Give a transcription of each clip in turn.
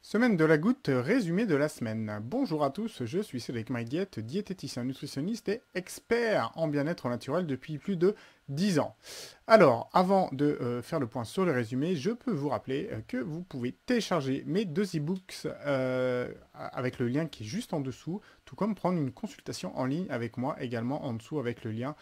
Semaine de la goutte, résumé de la semaine. Bonjour à tous, je suis Cédric Maïdiette, diététicien, nutritionniste et expert en bien-être naturel depuis plus de 10 ans. Alors, avant de faire le point sur le résumé, je peux vous rappeler que vous pouvez télécharger mes deux e-books avec le lien qui est juste en dessous, tout comme prendre une consultation en ligne avec moi également en dessous avec le lien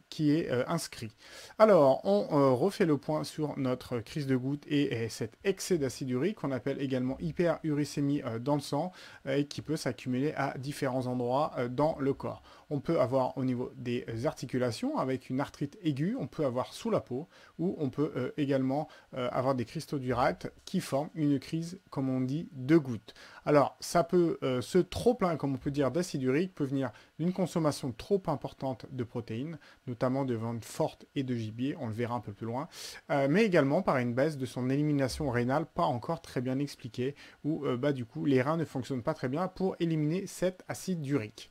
qui est inscrit. Alors, on refait le point sur notre crise de goutte et cet excès d'acide urique qu'on appelle également hyperuricémie dans le sang et qui peut s'accumuler à différents endroits dans le corps. On peut avoir au niveau des articulations avec une arthrite aiguë, on peut avoir sous la peau ou on peut également avoir des cristaux d'urate qui forment une crise, comme on dit, de goutte. Alors, ça peut, ce trop-plein, comme on peut dire, d'acide urique peut venir d'une consommation trop importante de protéines, notamment de viande forte et de gibier, on le verra un peu plus loin, mais également par une baisse de son élimination rénale pas encore très bien expliquée, où du coup les reins ne fonctionnent pas très bien pour éliminer cet acide urique.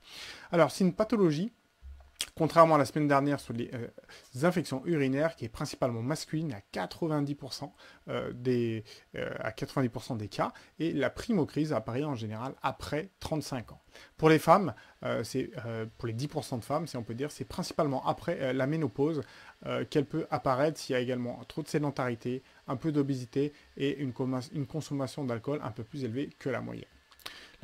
Alors c'est une pathologie, contrairement à la semaine dernière sur les infections urinaires, qui est principalement masculine à 90%, à 90% des cas, et la primo-crise apparaît en général après 35 ans. Pour les femmes, pour les 10% de femmes, si on peut dire, c'est principalement après la ménopause qu'elle peut apparaître s'il y a également trop de sédentarité, un peu d'obésité et une consommation d'alcool un peu plus élevée que la moyenne.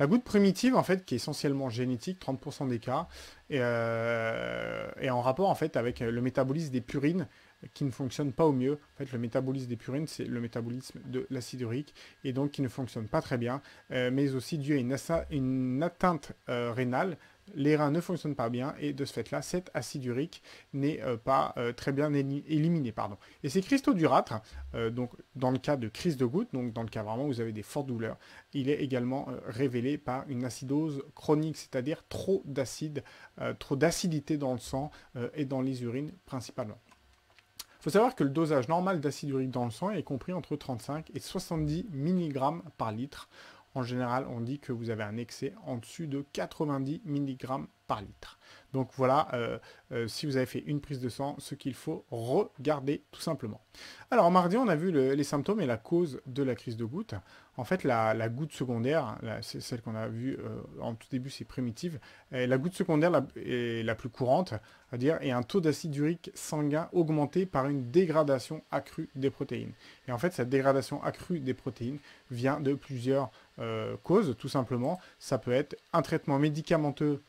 La goutte primitive, en fait, qui est essentiellement génétique, 30% des cas, est en rapport en fait avec le métabolisme des purines qui ne fonctionne pas au mieux. En fait, le métabolisme des purines, c'est le métabolisme de l'acide urique, et donc qui ne fonctionne pas très bien, mais aussi dû à une atteinte rénale. Les reins ne fonctionnent pas bien, et de ce fait-là, cet acide urique n'est pas très bien éliminé. Pardon. Et ces cristaux d'urate, donc dans le cas de crise de goutte, donc dans le cas vraiment où vous avez des fortes douleurs, il est également révélé par une acidose chronique, c'est-à-dire trop d'acidité dans le sang et dans les urines principalement. Il faut savoir que le dosage normal d'acide urique dans le sang est compris entre 35 et 70 mg par litre. En général, on dit que vous avez un excès en dessus de 90 mg par litre. Donc voilà, si vous avez fait une prise de sang, ce qu'il faut regarder tout simplement. Alors mardi, on a vu les symptômes et la cause de la crise de goutte. En fait, la goutte secondaire, c'est celle qu'on a vue en tout début, c'est primitive. Et la goutte secondaire est la plus courante, à dire, et un taux d'acide urique sanguin augmenté par une dégradation accrue des protéines. Et en fait, cette dégradation accrue des protéines vient de plusieurs causes, tout simplement. Ça peut être un traitement médicamenteux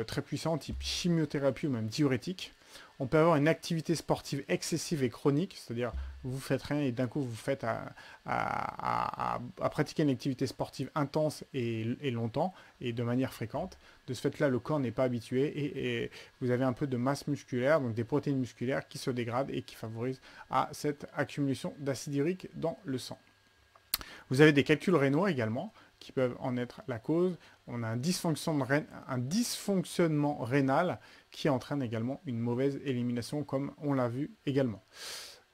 très puissant, type chimiothérapie ou même diurétique. On peut avoir une activité sportive excessive et chronique, c'est-à-dire vous faites rien et d'un coup vous faites à pratiquer une activité sportive intense et longtemps et de manière fréquente. De ce fait-là, le corps n'est pas habitué et vous avez un peu de masse musculaire, donc des protéines musculaires qui se dégradent et qui favorisent à cette accumulation d'acide urique dans le sang. Vous avez des calculs rénaux également qui peuvent en être la cause. On a un dysfonctionnement rénal qui entraîne également une mauvaise élimination, comme on l'a vu également.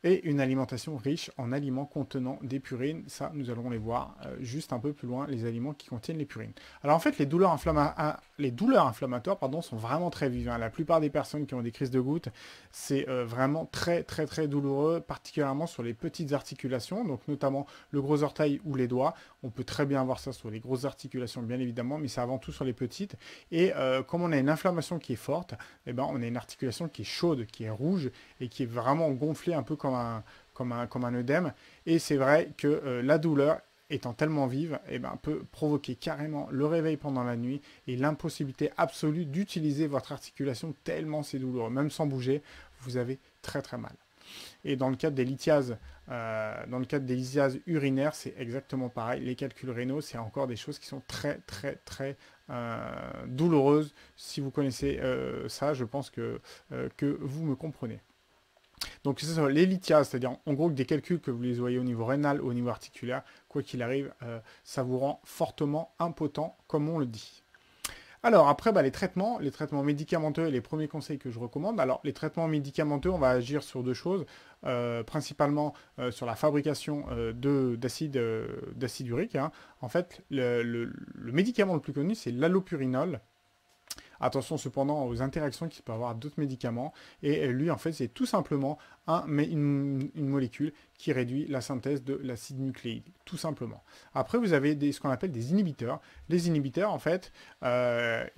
Et une alimentation riche en aliments contenant des purines. Ça, nous allons les voir juste un peu plus loin, les aliments qui contiennent les purines. Alors en fait, les douleurs inflammatoires sont vraiment très vives. La plupart des personnes qui ont des crises de goutte, c'est vraiment très très très douloureux, particulièrement sur les petites articulations, donc notamment le gros orteil ou les doigts. On peut très bien voir ça sur les grosses articulations, bien évidemment, mais c'est avant tout sur les petites. Et comme on a une inflammation qui est forte, eh ben, on a une articulation qui est chaude, qui est rouge et qui est vraiment gonflée un peu comme un œdème. Et c'est vrai que la douleur, étant tellement vive, peut provoquer carrément le réveil pendant la nuit et l'impossibilité absolue d'utiliser votre articulation tellement c'est douloureux. Même sans bouger, vous avez très très mal. Et dans le cadre des lithiases, urinaires, c'est exactement pareil. Les calculs rénaux, c'est encore des choses qui sont très très très douloureuses. Si vous connaissez ça, je pense que vous me comprenez. Donc c'est ça, les lithiases, c'est-à-dire en gros des calculs que vous les voyez au niveau rénal ou au niveau articulaire, quoi qu'il arrive, ça vous rend fortement impotent, comme on le dit. Alors après, les traitements médicamenteux et les premiers conseils que je recommande. Alors les traitements médicamenteux, on va agir sur deux choses, principalement sur la fabrication d'acide urique. En fait, le médicament le plus connu, c'est l'allopurinol. Attention cependant aux interactions qu'il peut avoir d'autres médicaments. Et lui, en fait, c'est tout simplement une molécule qui réduit la synthèse de l'acide nucléique, tout simplement. Après, vous avez ce qu'on appelle des inhibiteurs. Les inhibiteurs, en fait, c'est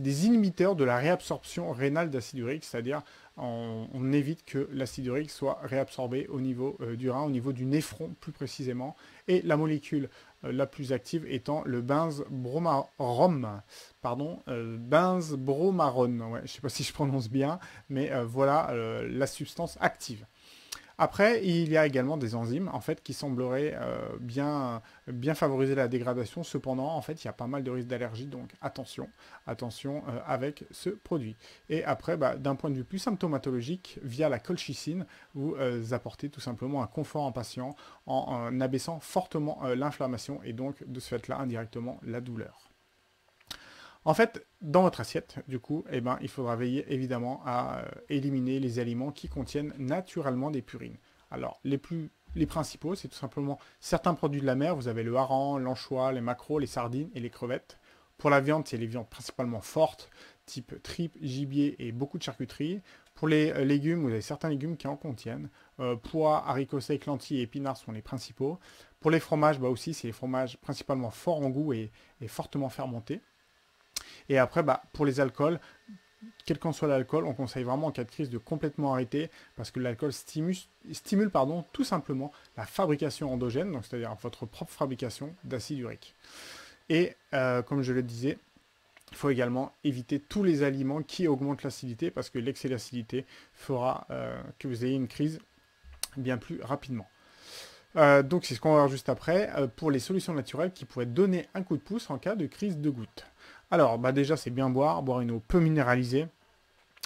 des inhibiteurs de la réabsorption rénale d'acide urique, c'est-à-dire on évite que l'acide urique soit réabsorbé au niveau du rein, au niveau du néphron plus précisément. Et la molécule la plus active étant le benzbromarone. Benzbromarone, ouais, je ne sais pas si je prononce bien, mais voilà la substance active. Après, il y a également des enzymes en fait, qui sembleraient bien favoriser la dégradation. Cependant, en fait, il y a pas mal de risques d'allergie, donc attention avec ce produit. Et après, d'un point de vue plus symptomatologique, via la colchicine, vous apportez tout simplement un confort en patient en abaissant fortement l'inflammation et donc de ce fait-là indirectement la douleur. En fait, dans votre assiette, du coup, il faudra veiller évidemment à éliminer les aliments qui contiennent naturellement des purines. Alors, les principaux, c'est tout simplement certains produits de la mer. Vous avez le hareng, l'anchois, les maquereaux, les sardines et les crevettes. Pour la viande, c'est les viandes principalement fortes, type tripes, gibier et beaucoup de charcuterie. Pour les légumes, vous avez certains légumes qui en contiennent. Pois, haricots secs, lentilles et épinards sont les principaux. Pour les fromages, aussi, c'est les fromages principalement forts en goût et fortement fermentés. Et après, pour les alcools, quel qu'en soit l'alcool, on conseille vraiment en cas de crise de complètement arrêter parce que l'alcool stimule tout simplement la fabrication endogène, donc c'est-à-dire votre propre fabrication d'acide urique. Et comme je le disais, il faut également éviter tous les aliments qui augmentent l'acidité parce que l'excès d'acidité fera que vous ayez une crise bien plus rapidement. Donc c'est ce qu'on va voir juste après pour les solutions naturelles qui pourraient donner un coup de pouce en cas de crise de goutte. Alors déjà c'est bien boire une eau peu minéralisée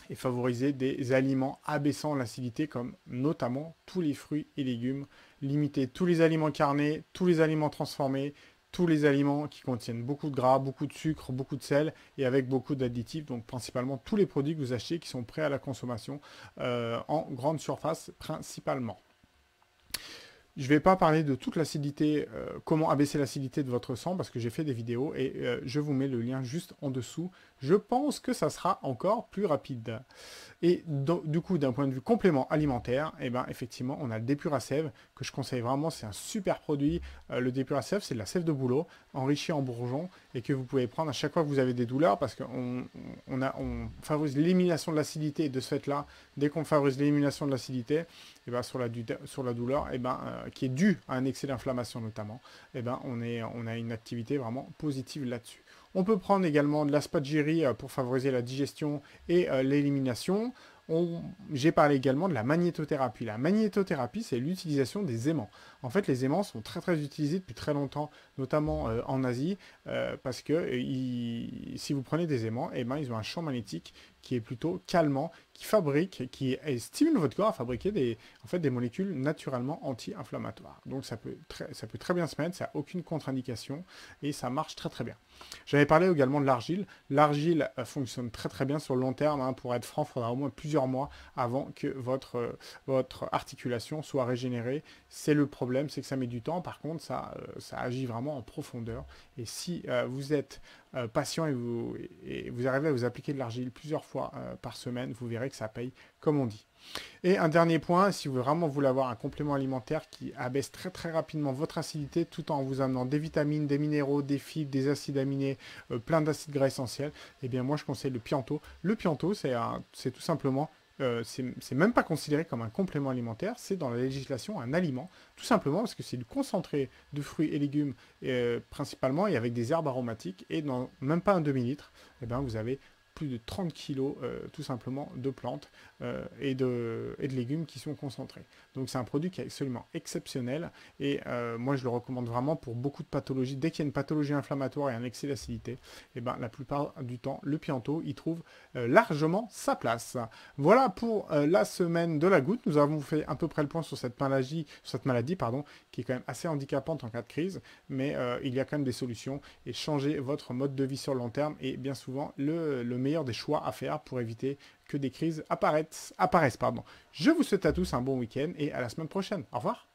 et favoriser des aliments abaissant l'acidité comme notamment tous les fruits et légumes, limiter tous les aliments carnés, tous les aliments transformés, tous les aliments qui contiennent beaucoup de gras, beaucoup de sucre, beaucoup de sel et avec beaucoup d'additifs, donc principalement tous les produits que vous achetez qui sont prêts à la consommation en grande surface principalement. Je ne vais pas parler de toute l'acidité, comment abaisser l'acidité de votre sang, parce que j'ai fait des vidéos et je vous mets le lien juste en dessous. Je pense que ça sera encore plus rapide. Et du coup, d'un point de vue complément alimentaire, effectivement, on a le Depura-Sève, que je conseille vraiment, c'est un super produit. Le Depura-Sève, c'est de la sève de bouleau, enrichie en bourgeon, et que vous pouvez prendre à chaque fois que vous avez des douleurs, parce qu'on favorise l'élimination de l'acidité, et de ce fait-là, dès qu'on favorise l'élimination de l'acidité, sur la douleur, qui est due à un excès d'inflammation notamment, on a une activité vraiment positive là-dessus. On peut prendre également de l'aspargiri pour favoriser la digestion et l'élimination. J'ai parlé également de la magnétothérapie. La magnétothérapie, c'est l'utilisation des aimants. En fait, les aimants sont très très utilisés depuis très longtemps, notamment en Asie, parce que si vous prenez des aimants, ils ont un champ magnétique qui est plutôt calmant, qui stimule votre corps à fabriquer des molécules naturellement anti-inflammatoires. Donc ça peut très bien se mettre, ça n'a aucune contre-indication et ça marche très très bien. J'avais parlé également de l'argile. L'argile fonctionne très très bien sur le long terme. Pour être franc, il faudra au moins plusieurs mois avant que votre articulation soit régénérée. C'est le problème, c'est que ça met du temps. Par contre, ça agit vraiment en profondeur. Et si vous êtes patient et vous arrivez à vous appliquer de l'argile plusieurs fois par semaine, vous verrez que ça paye comme on dit. Et un dernier point, si vous vraiment voulez avoir un complément alimentaire qui abaisse très très rapidement votre acidité tout en vous amenant des vitamines, des minéraux, des fibres, des acides aminés, plein d'acides gras essentiels, moi je conseille le Pianto. Le Pianto, c'est tout simplement, c'est même pas considéré comme un complément alimentaire, c'est dans la législation un aliment, tout simplement parce que c'est du concentré de fruits et légumes principalement et avec des herbes aromatiques et dans même pas un demi-litre, vous avez plus de 30 kg tout simplement de plantes et de légumes qui sont concentrés. Donc c'est un produit qui est absolument exceptionnel et moi je le recommande vraiment pour beaucoup de pathologies. Dès qu'il y a une pathologie inflammatoire et un excès d'acidité, la plupart du temps le Pianto y trouve largement sa place. Voilà pour la semaine de la goutte. Nous avons fait à peu près le point sur cette maladie, qui est quand même assez handicapante en cas de crise, mais il y a quand même des solutions et changer votre mode de vie sur le long terme est bien souvent le meilleur des choix à faire pour éviter que des crises apparaissent. Je vous souhaite à tous un bon week-end et à la semaine prochaine. Au revoir.